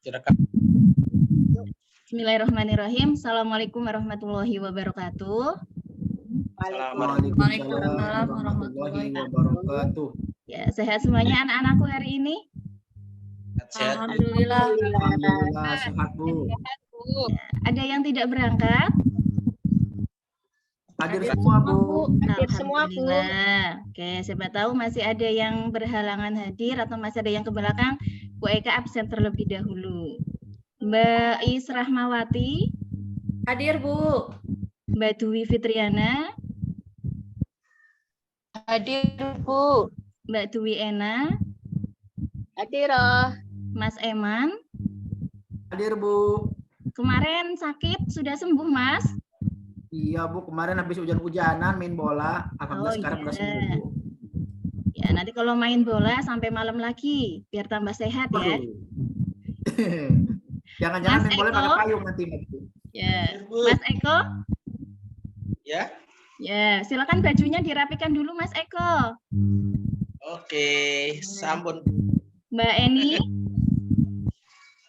Silakan. Bismillahirrahmanirrahim. Assalamualaikum warahmatullahi wabarakatuh. Waalaikumsalam warahmatullahi wabarakatuh. Ya, sehat semuanya anak-anakku hari ini? Sehat. Alhamdulillah. Alhamdulillah sehat, Bu. Ya, ada yang tidak berangkat? Hadir semua, Bu. Hadir semua, Bu. Oke, siapa tahu masih ada yang berhalangan hadir atau masih ada yang ke belakang. Bu Eka absen terlebih dahulu. Mbak Is Rahmawati. Hadir, Bu. Mbak Dwi Fitriana. Hadir, Bu. Mbak Dwi Ena. Hadir. Mas Eman. Hadir, Bu. Kemarin sakit, sudah sembuh, Mas? Iya, Bu. Kemarin habis hujan-hujanan main bola. Alhamdulillah sekarang udah sembuh, Bu. Ya, nanti kalau main bola sampai malam lagi, biar tambah sehat ya. Jangan-jangan main bola pakai payung nanti. Ya, Mas Eko. Ya. Ya, silakan bajunya dirapikan dulu, Mas Eko. Oke, sambun. Mbak Eni.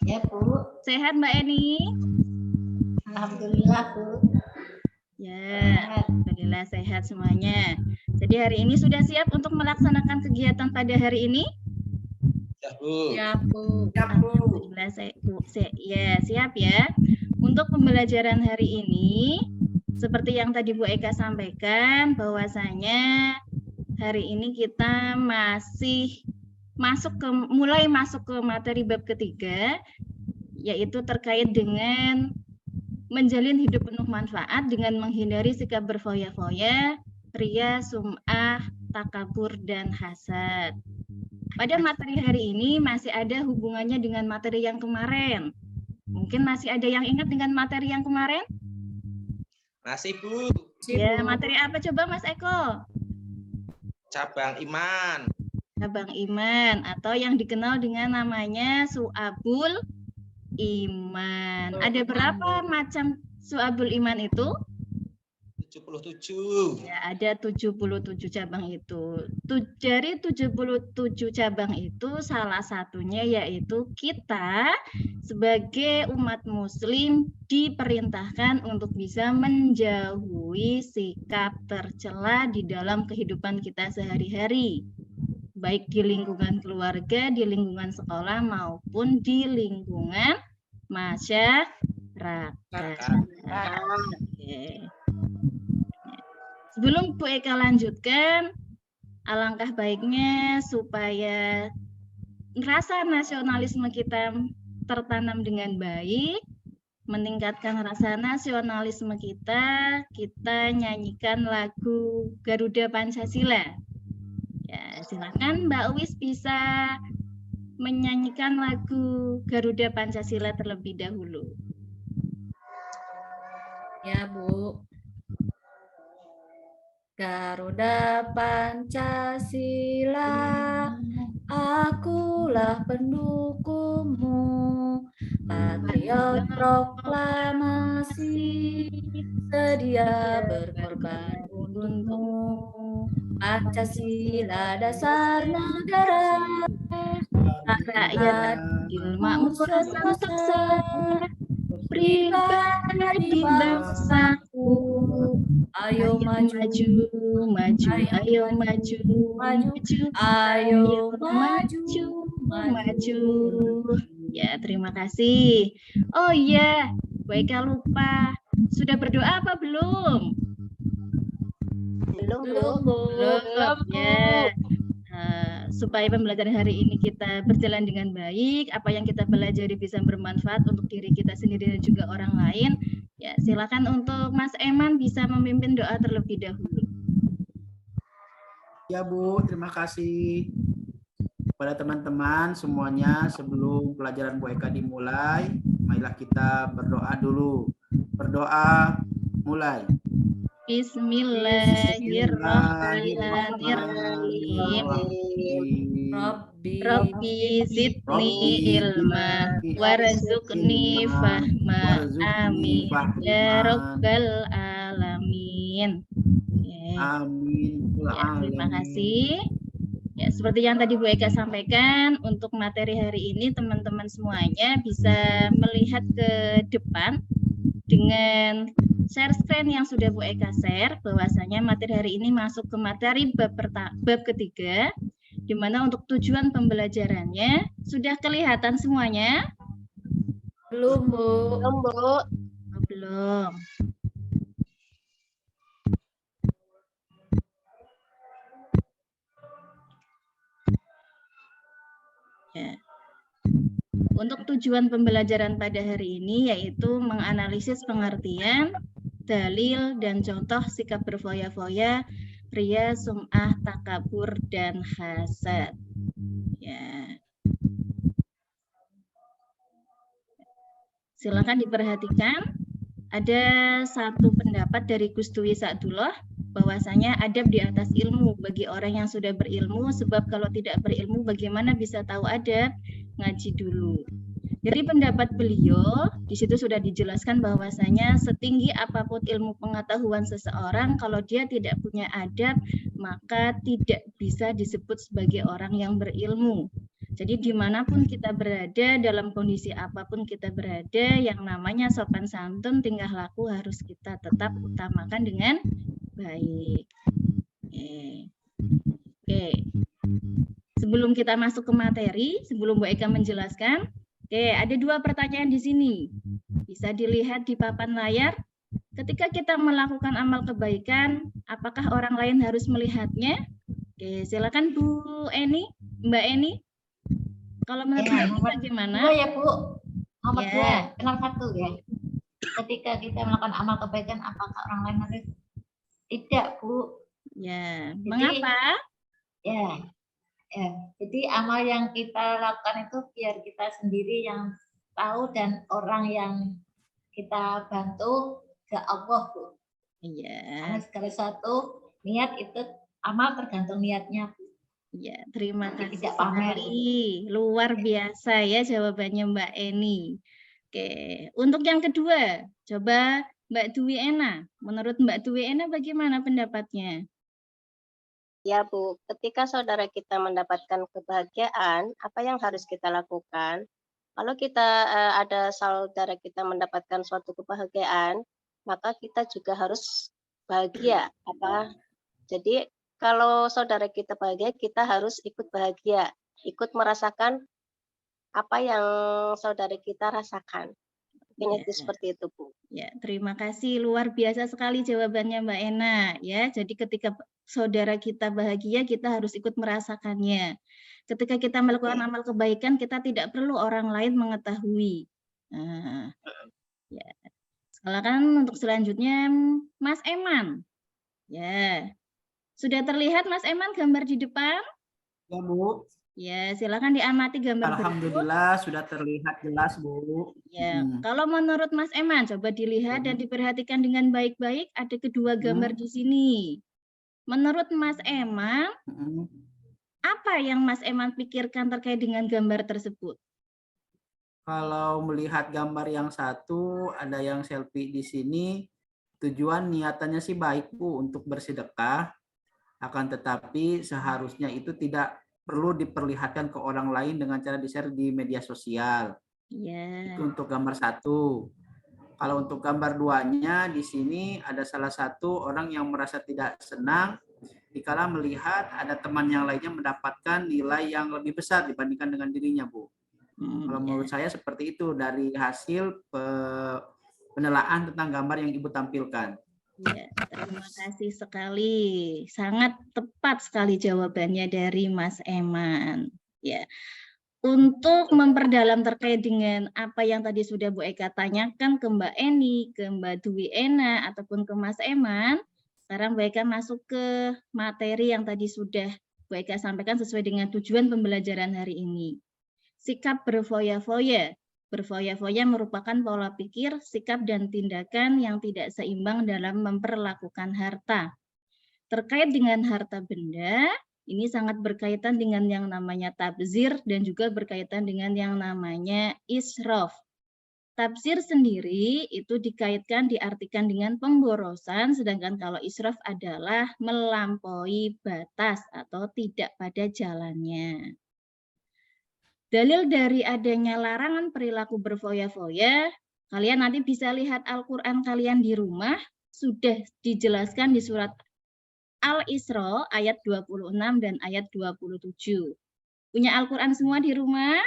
Ya, Bu. Sehat, Mbak Eni? Alhamdulillah, Bu. Ya, alhamdulillah sehat semuanya. Jadi hari ini sudah siap untuk melaksanakan kegiatan pada hari ini? Ya, Bu. Ya, Bu. Alhamdulillah siap ya. Untuk pembelajaran hari ini, seperti yang tadi Bu Eka sampaikan, bahwasanya hari ini kita mulai masuk ke materi bab ketiga, yaitu terkait dengan menjalin hidup penuh manfaat dengan menghindari sikap berfoya-foya, ria, sum'ah, takabur, dan hasad. Pada materi hari ini masih ada hubungannya dengan materi yang kemarin. Mungkin masih ada yang ingat dengan materi yang kemarin? Masih, Bu. Ya, materi apa coba Mas Eko? Cabang iman. Cabang iman atau yang dikenal dengan namanya su'abul iman. Ada berapa macam su'abul iman itu? 77. Ya, ada 77 cabang itu. Dari 77 cabang itu salah satunya yaitu kita sebagai umat muslim diperintahkan untuk bisa menjauhi sikap tercela di dalam kehidupan kita sehari-hari. Baik di lingkungan keluarga, di lingkungan sekolah maupun di lingkungan masyarakat. Oke. Sebelum Bu Eka lanjutkan, alangkah baiknya supaya rasa nasionalisme kita tertanam dengan baik, meningkatkan rasa nasionalisme kita nyanyikan lagu Garuda Pancasila. Ya, silakan Mbak Uwis bisa menyanyikan lagu Garuda Pancasila terlebih dahulu. Ya, Bu. Garuda Pancasila, akulah pendukungmu, patriot proklamasi, sedia berkorban untukmu. Pancasila dasar negara, rakyat makmur sesaksa, pribadi bangsaku. Ayo maju, ayo maju, ayo maju. Ya, terima kasih. Oh iya, Bu Eka lupa. Sudah berdoa apa belum? Belum. Ya. Supaya pembelajaran hari ini kita berjalan dengan baik, apa yang kita pelajari bisa bermanfaat untuk diri kita sendiri dan juga orang lain. Ya, silakan untuk Mas Eman bisa memimpin doa terlebih dahulu. Ya, Bu, terima kasih kepada teman-teman semuanya. Sebelum pelajaran Bu Eka dimulai, marilah kita berdoa dulu. Berdoa, mulai. Bismillahirrahmanirrahim. Rabbi zidni ilma warzuqni fahma. Amin ya rabbal alamin. Amin. Ya, terima kasih. Ya, seperti yang tadi Bu Eka sampaikan, untuk materi hari ini teman-teman semuanya bisa melihat ke depan dengan share screen yang sudah Bu Eka share, bahwasanya materi hari ini masuk ke materi bab ketiga, di mana untuk tujuan pembelajarannya sudah kelihatan semuanya? Belum, Bu. Belum, Bu. Oh, belum. Ya. Untuk tujuan pembelajaran pada hari ini yaitu menganalisis pengertian, dalil, dan contoh sikap berfoya-foya, ria, sum'ah, takabur, dan hasad. Ya. Silakan diperhatikan. Ada satu pendapat dari Gus Dwi Sa'dullah bahwasanya adab di atas ilmu bagi orang yang sudah berilmu, sebab kalau tidak berilmu bagaimana bisa tahu adab? Ngaji dulu. Dari pendapat beliau, di situ sudah dijelaskan bahwasanya setinggi apapun ilmu pengetahuan seseorang, kalau dia tidak punya adab, maka tidak bisa disebut sebagai orang yang berilmu. Jadi dimanapun kita berada, dalam kondisi apapun kita berada, yang namanya sopan santun, tingkah laku harus kita tetap utamakan dengan baik. Oke. Sebelum kita masuk ke materi, sebelum Bu Eka menjelaskan, ada dua pertanyaan di sini. Bisa dilihat di papan layar. Ketika kita melakukan amal kebaikan, apakah orang lain harus melihatnya? Silakan Bu Eni, Mbak Eni. Kalau menurut Mbak Eni bagaimana? Dua ya, Bu. Nomor Ya. 2, kenal 1 ya. Ketika kita melakukan amal kebaikan, apakah orang lain harus? Tidak, Bu. Ya, Jadi, mengapa? Ya. Jadi amal yang kita lakukan itu biar kita sendiri yang tahu dan orang yang kita bantu ke Allah, Bu. Iya. Karena segala sesuatu niat itu amal tergantung niatnya, Bu. Ya, terima Jadi kasih tidak pamer. sekali. Luar biasa ya jawabannya Mbak Eni. Oke, untuk yang kedua, coba Mbak Dwi Ena. Menurut Mbak Dwi Ena bagaimana pendapatnya? Ya Bu, ketika saudara kita mendapatkan kebahagiaan, apa yang harus kita lakukan? Kalau kita ada saudara kita mendapatkan suatu kebahagiaan, maka kita juga harus bahagia. Jadi kalau saudara kita bahagia, kita harus ikut bahagia, ikut merasakan apa yang saudara kita rasakan. Intinya itu seperti itu, Bu. Ya, terima kasih. Luar biasa sekali jawabannya Mbak Ena. Ya, jadi ketika saudara kita bahagia, kita harus ikut merasakannya. Ketika kita melakukan amal kebaikan, kita tidak perlu orang lain mengetahui. Nah, ya. Silakan untuk selanjutnya Mas Eman. Ya, sudah terlihat Mas Eman gambar di depan? Ya, Bu. Ya, silakan diamati gambar Alhamdulillah berikut. Sudah terlihat jelas, Bu. Ya, kalau menurut Mas Eman, coba dilihat dan diperhatikan dengan baik-baik. Ada kedua gambar di sini. Menurut Mas Eman, apa yang Mas Eman pikirkan terkait dengan gambar tersebut? Kalau melihat gambar yang satu, ada yang selfie di sini, tujuan niatannya sih baik, Bu, untuk bersedekah. Akan tetapi seharusnya itu tidak perlu diperlihatkan ke orang lain dengan cara di-share di media sosial. Ya. Itu untuk gambar satu. Kalau untuk gambar duanya, di sini ada salah satu orang yang merasa tidak senang dikala melihat ada teman yang lainnya mendapatkan nilai yang lebih besar dibandingkan dengan dirinya, Bu. Kalau menurut saya seperti itu dari hasil penelaahan tentang gambar yang Ibu tampilkan. Ya, terima kasih sekali. Sangat tepat sekali jawabannya dari Mas Eman. Ya. Untuk memperdalam terkait dengan apa yang tadi sudah Bu Eka tanyakan ke Mbak Eni, ke Mbak Dwi Ena, ataupun ke Mas Eman, sekarang Bu Eka masuk ke materi yang tadi sudah Bu Eka sampaikan sesuai dengan tujuan pembelajaran hari ini. Sikap berfoya-foya. Berfoya-foya merupakan pola pikir, sikap, dan tindakan yang tidak seimbang dalam memperlakukan harta. Terkait dengan harta benda, ini sangat berkaitan dengan yang namanya tabzir dan juga berkaitan dengan yang namanya israf. Tabzir sendiri itu dikaitkan, diartikan dengan pemborosan, sedangkan kalau israf adalah melampaui batas atau tidak pada jalannya. Dalil dari adanya larangan perilaku berfoya-foya, kalian nanti bisa lihat Al-Quran kalian di rumah, sudah dijelaskan di surat Al-Isra ayat 26 dan ayat 27. Punya Al-Quran semua di rumah?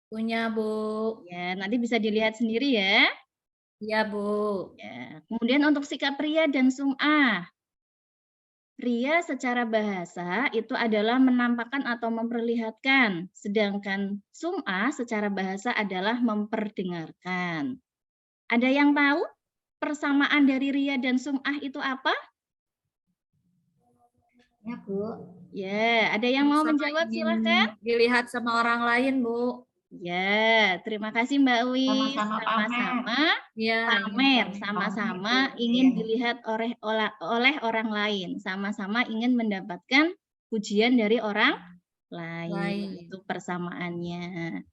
Punya, Bu. Ya, nanti bisa dilihat sendiri ya. Iya, Bu. Ya. Kemudian untuk sikap ria dan sum'ah. Ria secara bahasa itu adalah menampakkan atau memperlihatkan, sedangkan sum'ah secara bahasa adalah memperdengarkan. Ada yang tahu persamaan dari ria dan sum'ah itu apa? Ya, Bu. Ya, ada yang mau Sama menjawab? ingin Silahkan. dilihat sama orang lain, Bu. Ya, terima kasih Mbak Wi. Sama-sama pamer. Sama-sama Iya, pamer, ingin sama-sama pamer, Bu. ingin Iya. dilihat oleh orang lain, sama-sama ingin mendapatkan pujian dari orang lain. Itu persamaannya.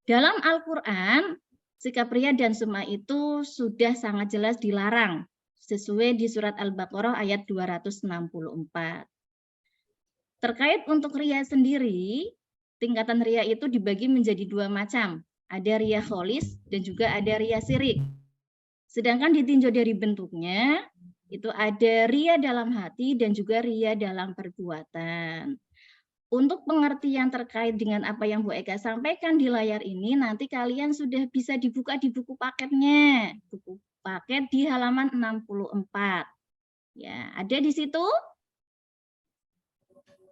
Dalam Al-Qur'an, sikap ria dan sum'ah itu sudah sangat jelas dilarang sesuai di surat Al-Baqarah ayat 264. Terkait untuk ria sendiri, tingkatan ria itu dibagi menjadi dua macam. Ada ria kholis dan juga ada ria sirik. Sedangkan ditinjau dari bentuknya, itu ada ria dalam hati dan juga ria dalam perbuatan. Untuk pengertian terkait dengan apa yang Bu Eka sampaikan di layar ini, nanti kalian sudah bisa dibuka di buku paketnya. Buku paket di halaman 64. Ya, ada di situ?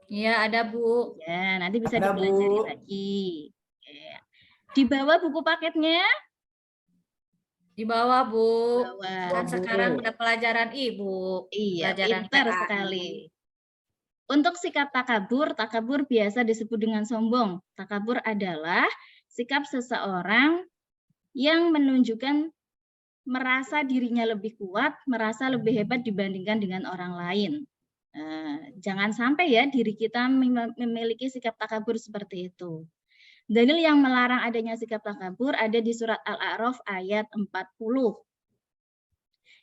Iya, ada, Bu. Ya, nanti bisa Ada, dipelajari Bu. lagi. Ya. Di bawah buku paketnya? Di bawah, Bu. Bawah. Kan sekarang udah pelajaran Ibu. Iya, Pelajaran pintar PAI. sekali. Untuk sikap takabur biasa disebut dengan sombong. Takabur adalah sikap seseorang yang menunjukkan merasa dirinya lebih kuat, merasa lebih hebat dibandingkan dengan orang lain. Jangan sampai ya diri kita memiliki sikap takabur seperti itu. Dalil yang melarang adanya sikap takabur ada di surat Al-A'raf ayat 40.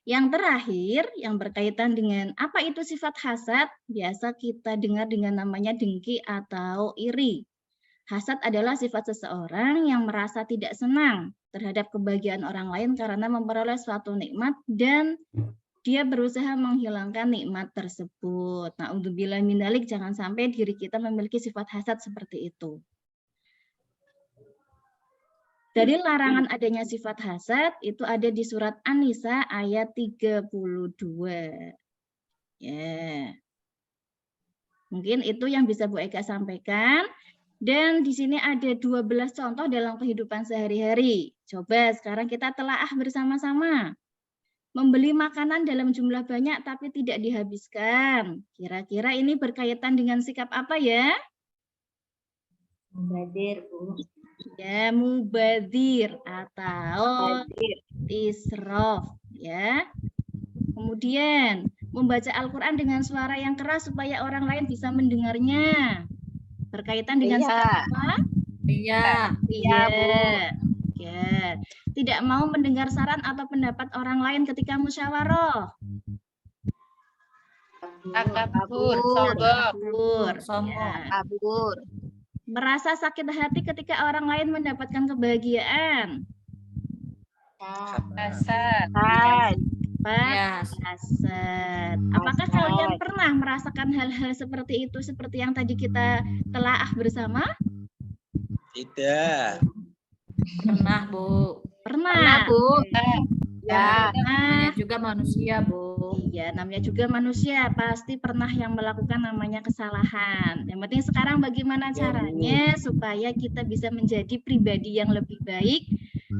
Yang terakhir, yang berkaitan dengan apa itu sifat hasad, biasa kita dengar dengan namanya dengki atau iri. Hasad adalah sifat seseorang yang merasa tidak senang terhadap kebahagiaan orang lain karena memperoleh suatu nikmat dan dia berusaha menghilangkan nikmat tersebut. Na'udzubillah min dzalik, jangan sampai diri kita memiliki sifat hasad seperti itu. Dari larangan adanya sifat hasad itu ada di surat An-Nisa ayat 32. Ya. Mungkin itu yang bisa Bu Eka sampaikan. Dan di sini ada 12 contoh dalam kehidupan sehari-hari. Coba sekarang kita telaah bersama-sama. Membeli makanan dalam jumlah banyak tapi tidak dihabiskan. Kira-kira ini berkaitan dengan sikap apa ya? Mubadir, Bu. Ya, mubadir atau israf, ya. Kemudian membaca Al-Qur'an dengan suara yang keras supaya orang lain bisa mendengarnya. Berkaitan dengan sikap apa? Iya. Iya. Ya. Tidak mau mendengar saran atau pendapat orang lain ketika musyawarah. Takabur, sombong. Sombong. Ya. Kabur. Merasa sakit hati ketika orang lain mendapatkan kebahagiaan. Hasad. Ya. Hasad. Apakah kalian pernah merasakan hal-hal seperti itu, seperti yang tadi kita telaah bersama? Tidak. Pernah, Bu. Pernah. Bu. Ya. Namanya juga manusia, Bu. Iya, namanya juga manusia, pasti pernah yang melakukan namanya kesalahan. Yang penting sekarang bagaimana caranya supaya kita bisa menjadi pribadi yang lebih baik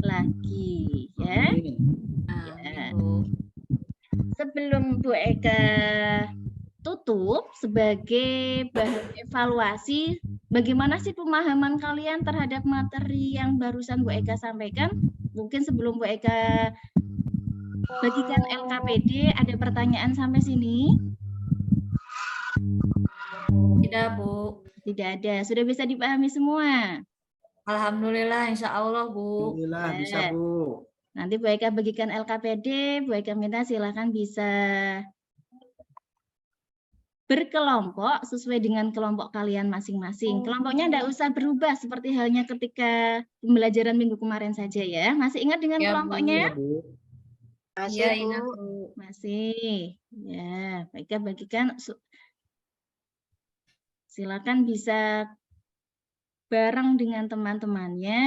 lagi, ya. Nah, Bu. Sebelum Bu Eka tutup sebagai bahan evaluasi, bagaimana sih pemahaman kalian terhadap materi yang barusan Bu Eka sampaikan? Mungkin sebelum Bu Eka bagikan LKPD, ada pertanyaan sampai sini? Tidak, Bu. Tidak ada, sudah bisa dipahami semua? Alhamdulillah, insya Allah, Bu. Alhamdulillah bisa Bu. Nanti Bu Eka bagikan LKPD, Bu Eka minta silakan bisa berkelompok sesuai dengan kelompok kalian masing-masing. Kelompoknya tidak usah berubah seperti halnya ketika pembelajaran minggu kemarin saja ya. Masih ingat dengan Ya, Bu. kelompoknya? Iya Bu. Masih, Iya, Bu. ingat, Bu. Masih. Ya, Bu Eka bagikan. Silakan bisa bareng dengan teman-temannya.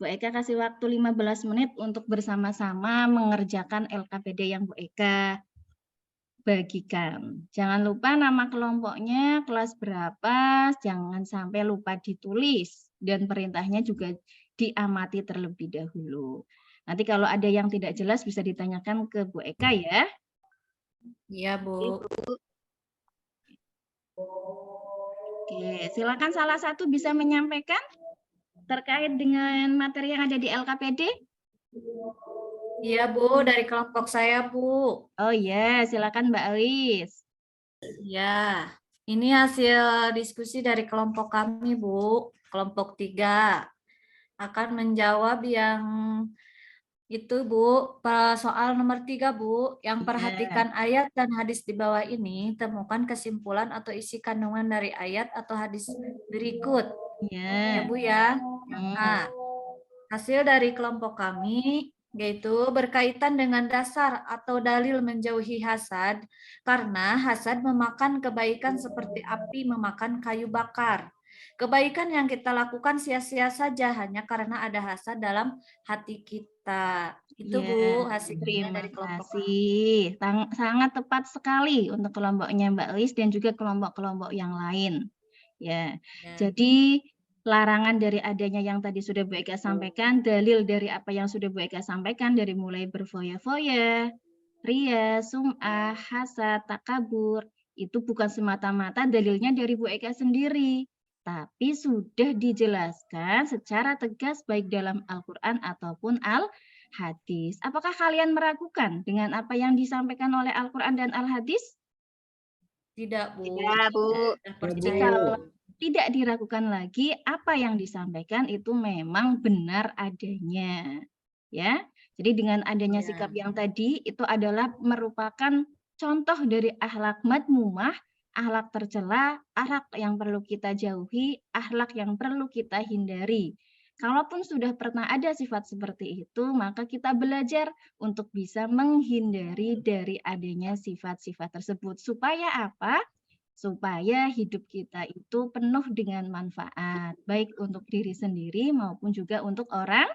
Bu Eka kasih waktu 15 menit untuk bersama-sama mengerjakan LKPD yang Bu Eka bagikan. Jangan lupa nama kelompoknya, kelas berapa, jangan sampai lupa ditulis. Dan perintahnya juga diamati terlebih dahulu. Nanti kalau ada yang tidak jelas bisa ditanyakan ke Bu Eka ya. Iya, Bu. Oke, silakan salah satu bisa menyampaikan terkait dengan materi yang ada di LKPD. Iya, Bu, dari kelompok saya, Bu. Oh ya, silakan Mbak Alis. Ya, ini hasil diskusi dari kelompok kami, Bu. Kelompok 3 akan menjawab yang itu, Bu. Soal nomor 3, Bu. Yang Iya. perhatikan ayat dan hadis di bawah ini, temukan kesimpulan atau isi kandungan dari ayat atau hadis berikut. Ya, Ya. Bu ya. Nah, hasil dari kelompok kami yaitu berkaitan dengan dasar atau dalil menjauhi hasad, karena hasad memakan kebaikan seperti api memakan kayu bakar. Kebaikan yang kita lakukan sia-sia saja hanya karena ada hasad dalam hati kita. Itu, Ya, Bu, hasilnya terima dari kelompok kami. kasih. Sangat tepat sekali untuk kelompoknya Mbak Lis dan juga kelompok-kelompok yang lain. Ya, Ya. jadi larangan dari adanya yang tadi sudah Bu Eka sampaikan, dalil dari apa yang sudah Bu Eka sampaikan dari mulai berfoya-foya, ria, sum'ah, hasad, takabur, itu bukan semata-mata dalilnya dari Bu Eka sendiri, tapi sudah dijelaskan secara tegas baik dalam Al-Quran ataupun Al-Hadis. Apakah kalian meragukan dengan apa yang disampaikan oleh Al-Quran dan Al-Hadis? Tidak, Bu. Ya, Bu. Jadi kalau tidak diragukan lagi, apa yang disampaikan itu memang benar adanya. Ya, jadi dengan adanya sikap yang tadi itu adalah merupakan contoh dari akhlak madmumah, akhlak tercela, akhlak yang perlu kita jauhi, akhlak yang perlu kita hindari. Kalaupun sudah pernah ada sifat seperti itu, maka kita belajar untuk bisa menghindari dari adanya sifat-sifat tersebut. Supaya apa? Supaya hidup kita itu penuh dengan manfaat, baik untuk diri sendiri maupun juga untuk orang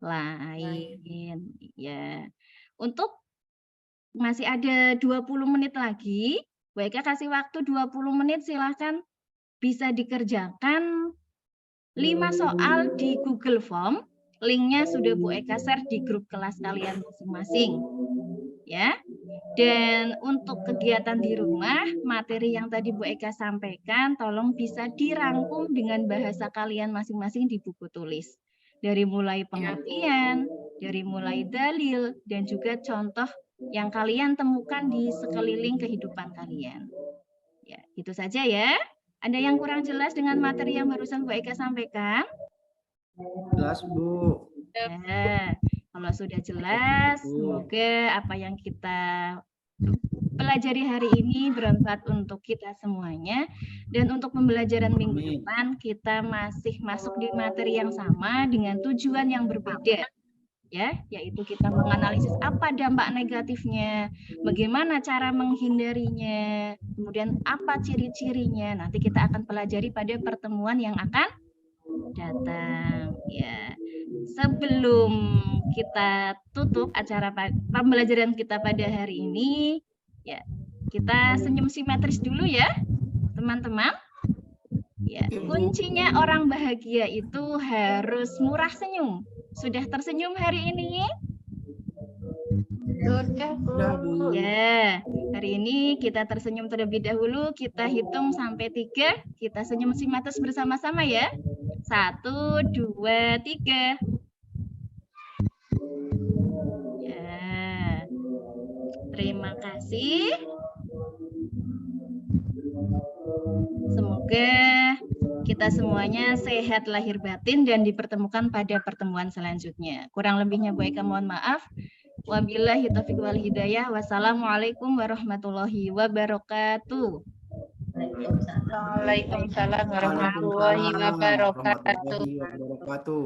lain. Ya. Untuk masih ada 20 menit lagi, Bu Eka kasih waktu 20 menit, silahkan bisa dikerjakan 5 soal di Google Form. Linknya sudah Bu Eka share di grup kelas kalian masing-masing. Ya. Dan untuk kegiatan di rumah, materi yang tadi Bu Eka sampaikan, tolong bisa dirangkum dengan bahasa kalian masing-masing di buku tulis. Dari mulai pengertian, dari mulai dalil, dan juga contoh yang kalian temukan di sekeliling kehidupan kalian. Ya, itu saja ya. Ada yang kurang jelas dengan materi yang barusan Bu Eka sampaikan? Jelas Bu. Ya, kalau sudah jelas, semoga apa yang kita pelajari hari ini bermanfaat untuk kita semuanya. Dan untuk pembelajaran minggu depan, kita masih masuk di materi yang sama dengan tujuan yang berbeda. Ya, yaitu kita menganalisis apa dampak negatifnya, bagaimana cara menghindarinya, kemudian apa ciri-cirinya. Nanti kita akan pelajari pada pertemuan yang akan datang. Ya, sebelum kita tutup acara pembelajaran kita pada hari ini, ya, kita senyum simetris dulu ya, teman-teman. Ya, kuncinya orang bahagia itu harus murah senyum. Sudah tersenyum hari ini? Sudah, Bu. Ya, hari ini kita tersenyum terlebih dahulu. Kita hitung sampai 3. Kita senyum simetris bersama-sama ya. 1, 2, 3. Ya, terima kasih. Semoga kita semuanya sehat lahir batin dan dipertemukan pada pertemuan selanjutnya. Kurang lebihnya Bu Eka mohon maaf. Wabillahi taufiq wal hidayah. Wassalamualaikum warahmatullahi wabarakatuh. Waalaikumsalam warahmatullahi Waalaikumsalam wabarakatuh. warahmatullahi wabarakatuh.